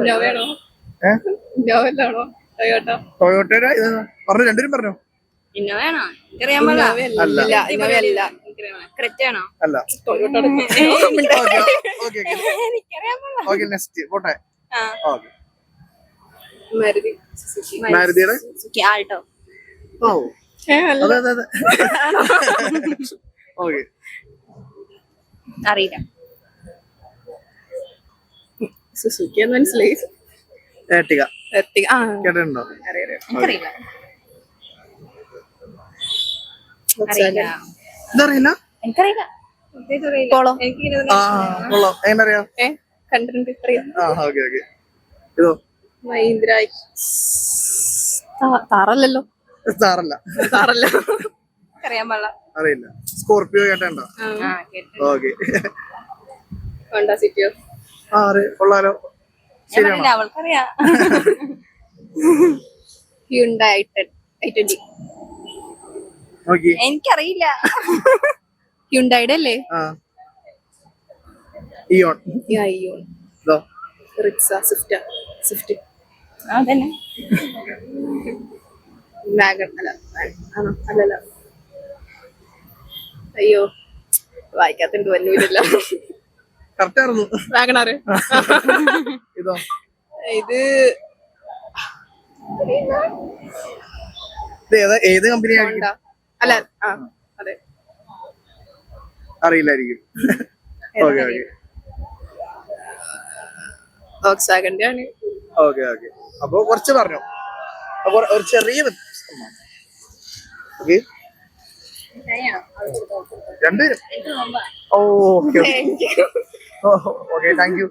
ഇന്നോവയാണോ ഇന്നോവയിലാണോ Toyota ടൊയോട്ടയുടെ പറഞ്ഞു, രണ്ടുപേരും പറഞ്ഞു. ഇന്നോവയാണോ? എനിക്കറിയാൻ പാടില്ല. അല്ല ഇന്നോവയല്ല ക്രെറ്റയാണോ? അല്ല. ടൊയോട്ട എനിക്കറിയാൻ പാടില്ല. ഓക്കെ നെക്സ്റ്റ് പോട്ടെ. ഓക്കെ മാരുതി മാരുതിയുടെ ആൾട്ടോ. ഓ അതെ അതെ അതെ. ഓക്കെ അറിയില്ല. സുസുക്കി എന്ന് മനസ്സിലായി. ഏർട്ടിക എർട്ടിക കേട്ടിട്ടുണ്ടോ? എനിക്കറിയില്ല. ഇതറിയില്ല. എനിക്കറിയില്ല. പോളോ ആ കൊള്ളാം. എങ്ങനെ അറിയാം? കണ്ടിട്ടുണ്ട് അറിയാം. ആ ഓക്കെ ഓക്കെ. ഇതോ? മഹീന്ദ്ര താറല്ലല്ലോ സാറല്ല. താറല്ല അറിയാൻ പാടില്ല. അറിയില്ല. സ്കോർപിയോ കേട്ടോ? ഓക്കെ. ഹോണ്ട സിറ്റിയോ ആ കൊള്ളാലോ. ശരിയാണോ? അവൾക്കറിയാം. Hyundai i20. നോക്കി. എനിക്കറിയില്ല. ഹ്യുണ്ടായിയുടെ അല്ലേ? ആ ഇയോൺ. അയ്യോൺ ഇതോ? റിക്സ സ്വിഫ്റ്റ് അതന്നെ. വാഗൺ അല്ല ആണോ? അല്ലല്ല. അയ്യോ വായിക്കാത്ത വല്ലൂരല്ല. കറക്റ്റ് ആയിരുന്നു. വാഗണാറ്. ഇതോ? ഇത് ഏത് കമ്പനിയാണ്? അല്ല ആ അതെ അറിയില്ലായിരിക്കും. ഓക്കെ ഓക്കെ വോക്സ്വാഗന്റെ ആണ്. Okay okay. അപ്പൊ കുറച്ച് പറഞ്ഞു. അപ്പൊ ഒരു ചെറിയ വ്യത്യാസം. ഓക്കെ രണ്ടുപേരും. ഓ ഓക്കെ ഓക്കെ താങ്ക് യു.